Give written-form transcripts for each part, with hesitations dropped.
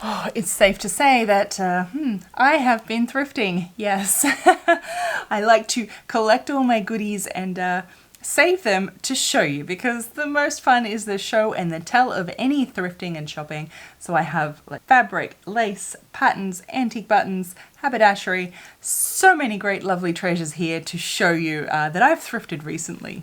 Oh, it's safe to say that I have been thrifting, yes. I like to collect all my goodies and save them to show you, because the most fun is the show and the tell of any thrifting and shopping. So I have like fabric, lace, patterns, antique buttons, haberdashery, so many great lovely treasures here to show you that I've thrifted recently.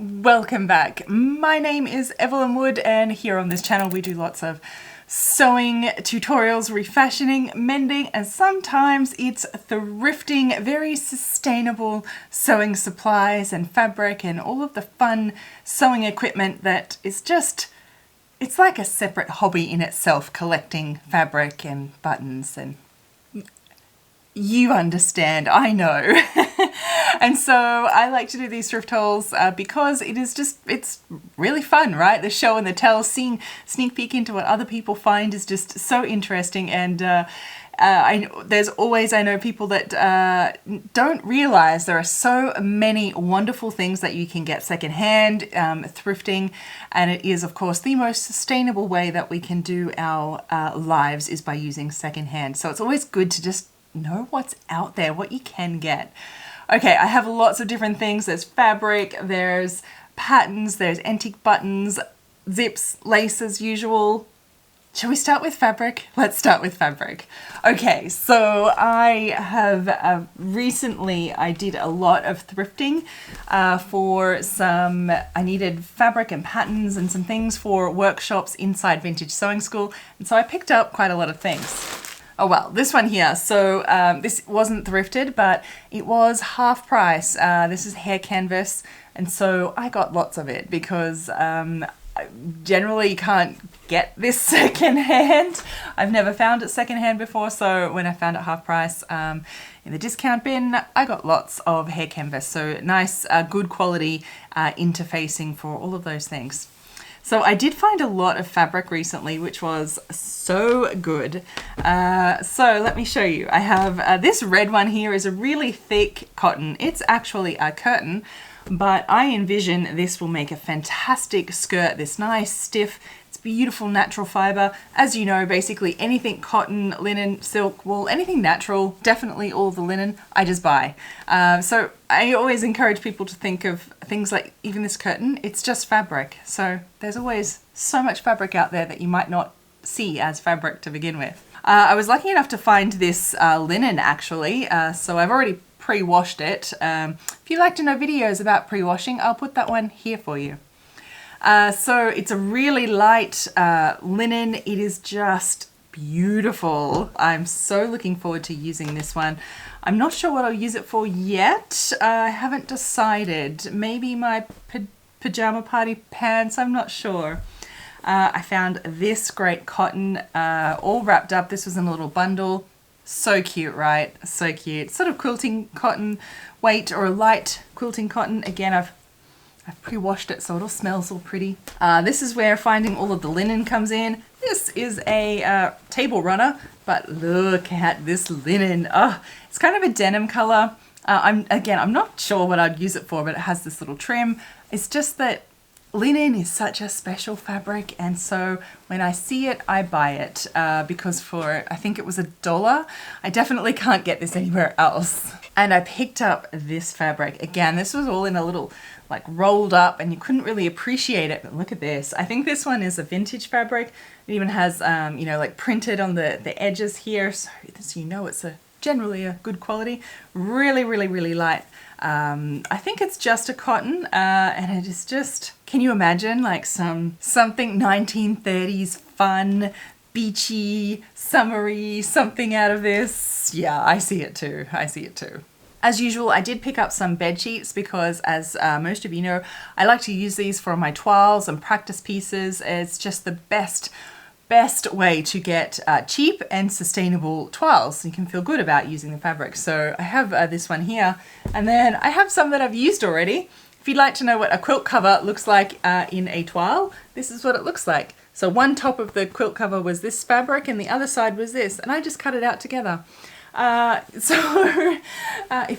Welcome back. My name is Evelyn Wood, and here on this channel we do lots of sewing tutorials, refashioning, mending, and sometimes it's thrifting, very sustainable sewing supplies and fabric and all of the fun sewing equipment that is just, it's like a separate hobby in itself, collecting fabric and buttons, and you understand, I know. And so I like to do these thrift hauls because it's really fun, right? The show and the tell, seeing sneak peek into what other people find is just so interesting. And there's always, I know, people that don't realize there are so many wonderful things that you can get secondhand, thrifting, and it is, of course, the most sustainable way that we can do our lives is by using secondhand. So it's always good to just know what's out there, what you can get. Okay, I have lots of different things. There's fabric, there's patterns, there's antique buttons, zips, lace as usual. Shall we start with fabric? Let's start with fabric. Okay, so I have recently, I did a lot of thrifting for some, I needed fabric and patterns and some things for workshops inside Vintage Sewing School. And so I picked up quite a lot of things. Oh well, this one here, so this wasn't thrifted, but it was half price. This is hair canvas, and so I got lots of it because generally you can't get this secondhand. I've never found it secondhand before, so when I found it half price in the discount bin, I got lots of hair canvas. So nice, good quality interfacing for all of those things. So I did find a lot of fabric recently, which was so good. So let me show you. I have this red one here is a really thick cotton. It's actually a curtain, but I envision this will make a fantastic skirt. This nice, stiff, it's beautiful natural fiber. As you know, basically anything cotton, linen, silk, wool, anything natural, definitely all the linen, I just buy. So I always encourage people to think of things like even this curtain, it's just fabric. So there's always so much fabric out there that you might not see as fabric to begin with. I was lucky enough to find this linen actually, so I've already pre-washed it. If you'd like to know videos about pre-washing, I'll put that one here for you. So it's a really light linen. It is just beautiful. I'm so looking forward to using this one. I'm not sure what I'll use it for yet. I haven't decided. Maybe my pajama party pants, I'm not sure. I found this great cotton all wrapped up. This was in a little bundle. So cute, right? So cute. Sort of quilting cotton weight, or a light quilting cotton. Again, I've pre-washed it so it all smells all pretty. This is where finding all of the linen comes in. This is a table runner, but look at this linen. Oh, it's kind of a denim color. I'm not sure what I'd use it for, but it has this little trim. It's just that linen is such a special fabric, and so when I see it, I buy it because for, I think it was $1. I definitely can't get this anywhere else. And I picked up this fabric. Again, this was all in a little like rolled up and you couldn't really appreciate it, but look at this. I think this one is a vintage fabric. It even has, you know, like printed on the edges here, so you know it's generally a good quality. Really, really, really light. I think it's just a cotton, and it is just, can you imagine like something 1930s fun, beachy, summery, something out of this? Yeah, I see it too. I see it too. As usual, I did pick up some bed sheets because, as most of you know, I like to use these for my toiles and practice pieces. It's just the best way to get cheap and sustainable toiles. You can feel good about using the fabric. So I have this one here, and then I have some that I've used already. If you'd like to know what a quilt cover looks like in a toile, this is what it looks like. So one top of the quilt cover was this fabric and the other side was this, and I just cut it out together. If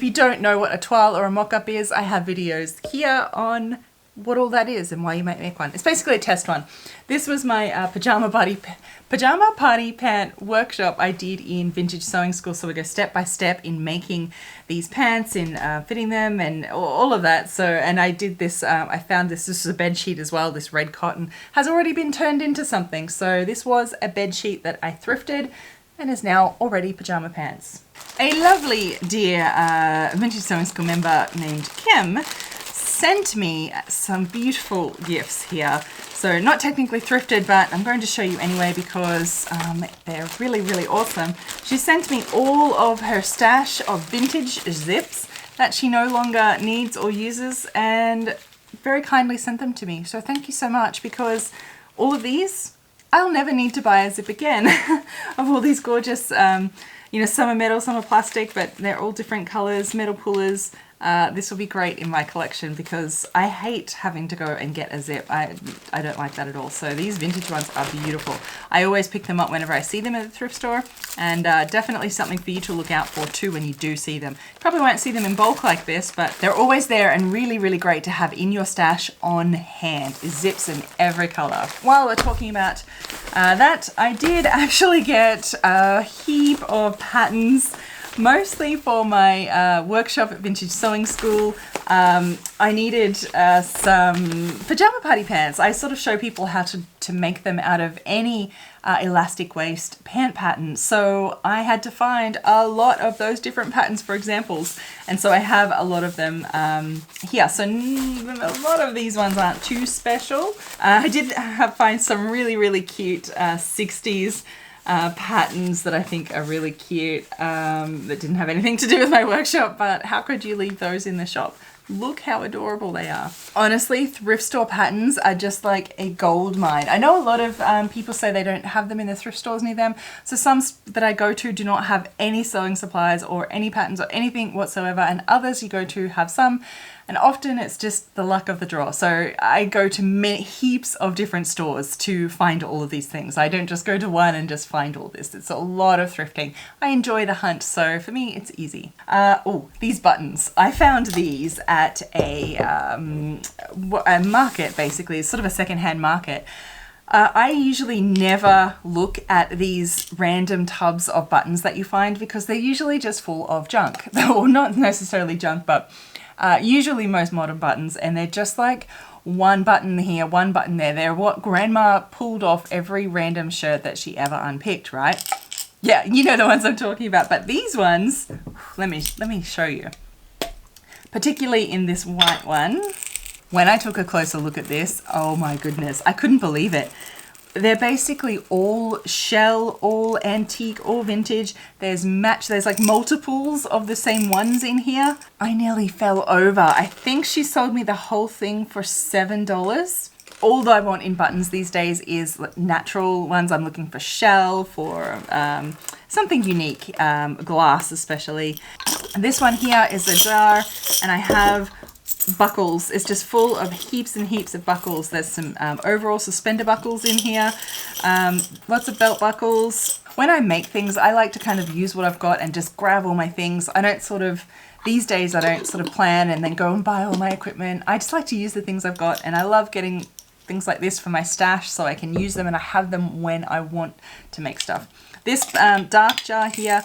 you don't know what a toile or a mock-up is, I have videos here on what all that is and why you might make one. It's basically a test one. This was my pajama party pant workshop I did in vintage sewing school. So we go step by step in making these pants, in fitting them and all of that. So, and I did this, I found this is a bed sheet as well. This red cotton has already been turned into something. So this was a bed sheet that I thrifted and is now already pajama pants. A lovely dear vintage sewing school member named Kim sent me some beautiful gifts here. So not technically thrifted, but I'm going to show you anyway because they're really, really awesome. She sent me all of her stash of vintage zips that she no longer needs or uses, and very kindly sent them to me. So thank you so much, because all of these, I'll never need to buy a zip again of all these gorgeous, you know, some are metal, some are plastic, but they're all different colors, metal pullers. This will be great in my collection because I hate having to go and get a zip. I don't like that at all. So these vintage ones are beautiful. I always pick them up whenever I see them at the thrift store, and definitely something for you to look out for too when you do see them. You probably won't see them in bulk like this, but they're always there and really, really great to have in your stash on hand. Zips in every color. While we're talking about that, I did actually get a heap of patterns, mostly for my workshop at Vintage Sewing School. I needed some pajama party pants. I sort of show people how to make them out of any elastic waist pant pattern. So I had to find a lot of those different patterns for examples. And so I have a lot of them here. So a lot of these ones aren't too special. I did find some really, really cute 60s patterns that I think are really cute, that didn't have anything to do with my workshop, but how could you leave those in the shop? Look how adorable they are. Honestly, thrift store patterns are just like a gold mine. I know a lot of people say they don't have them in the thrift stores near them. So some that I go to do not have any sewing supplies or any patterns or anything whatsoever, and others you go to have some. And often it's just the luck of the draw. So I go to heaps of different stores to find all of these things. I don't just go to one and just find all this. It's a lot of thrifting. I enjoy the hunt, so for me it's easy. Oh, these buttons. I found these at a market, basically. It's sort of a secondhand market. I usually never look at these random tubs of buttons that you find because they're usually just full of junk. Or not necessarily junk, but usually most modern buttons, and they're just like one button here, one button there. They're what grandma pulled off every random shirt that she ever unpicked, right? Yeah, you know the ones I'm talking about. But these ones, let me show you. Particularly in this white one. When I took a closer look at this, oh my goodness, I couldn't believe it. They're basically all shell, all antique, all vintage. There's like multiples of the same ones in here. I nearly fell over. I think she sold me the whole thing for $7. All that I want in buttons these days is natural ones. I'm looking for shell, for something unique, glass especially. This one here is a jar, and I have buckles. It's just full of heaps and heaps of buckles. There's some overall suspender buckles in here, lots of belt buckles. When I make things, I like to kind of use what I've got and just grab all my things. I don't sort of, these days I don't sort of plan and then go and buy all my equipment. I just like to use the things I've got, and I love getting things like this for my stash so I can use them and I have them when I want to make stuff. This dark jar here,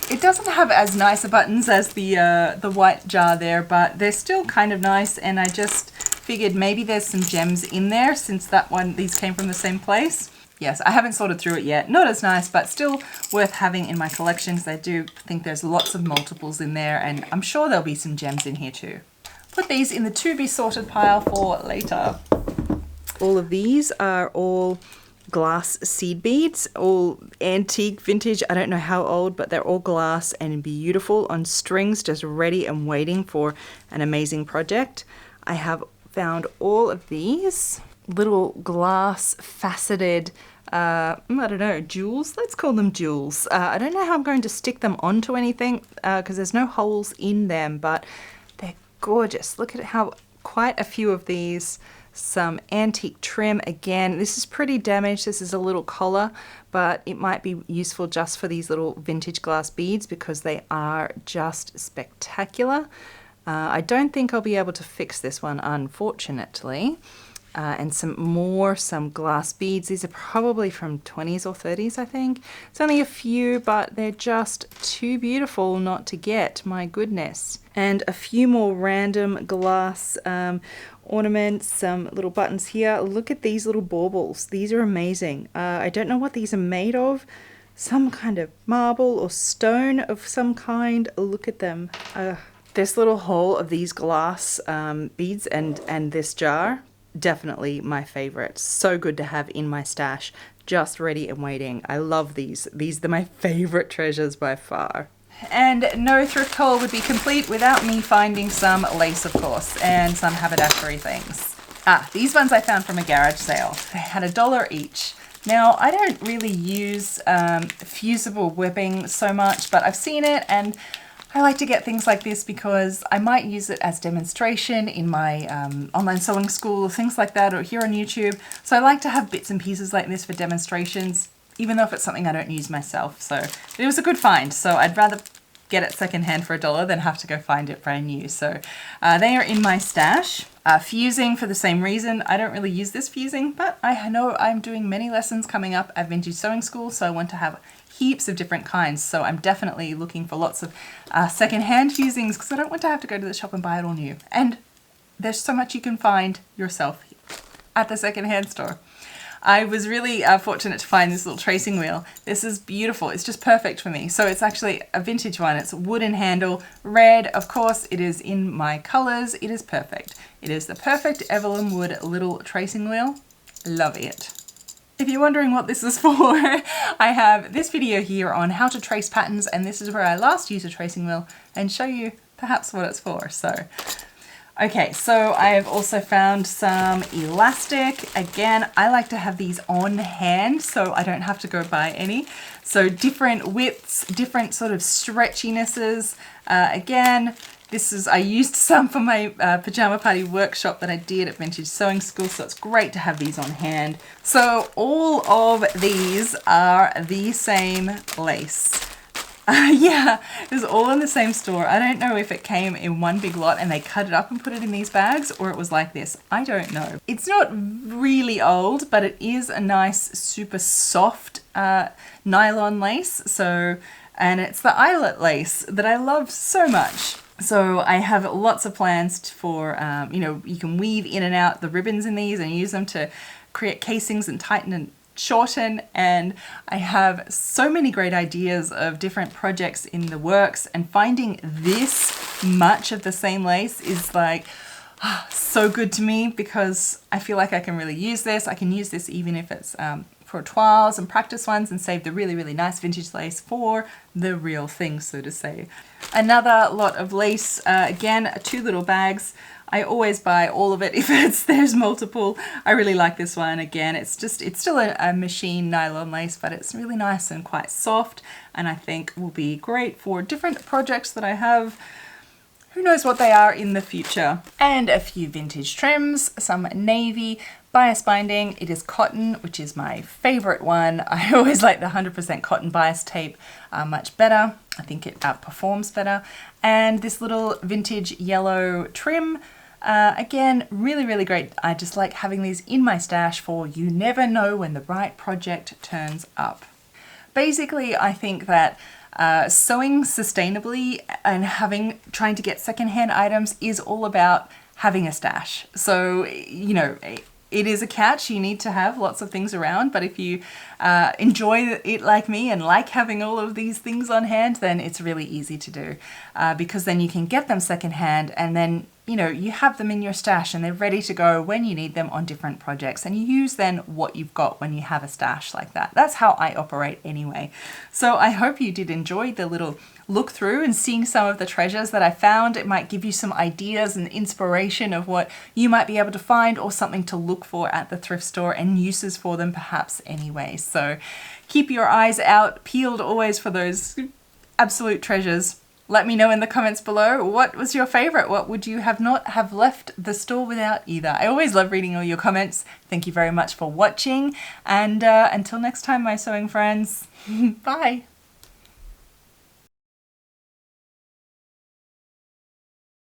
it doesn't have as nice a buttons as the white jar there, but they're still kind of nice, and I just figured maybe there's some gems in there since these came from the same place. Yes, I haven't sorted through it yet. Not as nice, but still worth having in my collection because I do think there's lots of multiples in there, and I'm sure there'll be some gems in here too. Put these in the to be sorted pile for later. All of these are all glass seed beads, all antique, vintage. I don't know how old, but they're all glass and beautiful on strings, just ready and waiting for an amazing project. I have found all of these little glass faceted, I don't know, jewels. Let's call them jewels. I don't know how I'm going to stick them onto anything because there's no holes in them, but they're gorgeous. Look at how quite a few of these some antique trim. Again, this is pretty damaged. This is a little collar, but it might be useful just for these little vintage glass beads because they are just spectacular. I don't think I'll be able to fix this one, unfortunately. And some glass beads. These are probably from 20s or 30s, I think. It's only a few, but they're just too beautiful not to get, my goodness. And a few more random glass ornaments, some little buttons here. Look at these little baubles. These are amazing. I don't know what these are made of. Some kind of marble or stone of some kind. Look at them. This little haul of these glass beads and this jar, definitely my favorite. So good to have in my stash, just ready and waiting. I love these. These are my favorite treasures by far. And no thrift haul would be complete without me finding some lace, of course, and some haberdashery things. These ones I found from a garage sale. They had $1 each. Now, I don't really use fusible webbing so much, but I've seen it and I like to get things like this because I might use it as demonstration in my online sewing school or things like that, or here on YouTube. So I like to have bits and pieces like this for demonstrations, even though if it's something I don't use myself. So it was a good find. So I'd rather get it secondhand for $1 than have to go find it brand new. So they are in my stash. Fusing for the same reason. I don't really use this fusing, but I know I'm doing many lessons coming up at Vintage Sewing School, so I want to have heaps of different kinds. So I'm definitely looking for lots of secondhand fusings because I don't want to have to go to the shop and buy it all new. And there's so much you can find yourself at the secondhand store. I was really fortunate to find this little tracing wheel. This is beautiful. It's just perfect for me. So it's actually a vintage one. It's a wooden handle, red. Of course, it is in my colors. It is perfect. It is the perfect Evelyn Wood little tracing wheel. Love it. If you're wondering what this is for, I have this video here on how to trace patterns, and this is where I last used a tracing wheel and show you perhaps what it's for. So okay, so I have also found some elastic. Again, I like to have these on hand so I don't have to go buy any. So different widths, different sort of stretchinesses. Again, I used some for my pajama party workshop that I did at Vintage Sewing School, so it's great to have these on hand. So all of these are the same lace. Yeah, it was all in the same store. I don't know if it came in one big lot and they cut it up and put it in these bags, or it was like this. I don't know. It's not really old, but it is a nice, super soft nylon lace. And it's the eyelet lace that I love so much. So I have lots of plans for, you can weave in and out the ribbons in these and use them to create casings and tighten and shorten, and I have so many great ideas of different projects in the works, and finding this much of the same lace is like so good to me because I feel like I can really use this. I can use this even if it's for toiles and practice ones, and save the really, really nice vintage lace for the real thing, so to say. Another lot of lace, again, 2 little bags. I always buy all of it if there's multiple. I really like this one. Again, it's still a machine nylon lace, but it's really nice and quite soft, and I think will be great for different projects that I have. Who knows what they are in the future. And a few vintage trims, some navy, bias binding. It is cotton, which is my favorite one. I always like the 100% cotton bias tape much better. I think it performs better. And this little vintage yellow trim, again, really, really great. I just like having these in my stash for you never know when the right project turns up. Basically, I think that sewing sustainably and trying to get secondhand items is all about having a stash. So, you know, it is a catch. You need to have lots of things around, but if you enjoy it like me and like having all of these things on hand, then it's really easy to do because then you can get them secondhand, and then you have them in your stash and they're ready to go when you need them on different projects, and you use then what you've got when you have a stash like that. That's how I operate anyway. So I hope you did enjoy the little look through and seeing some of the treasures that I found. It might give you some ideas and inspiration of what you might be able to find, or something to look for at the thrift store and uses for them perhaps anyway. So keep your eyes out peeled always for those absolute treasures. Let me know in the comments below, what was your favorite? What would you have not have left the store without either? I always love reading all your comments. Thank you very much for watching. And until next time, my sewing friends, bye.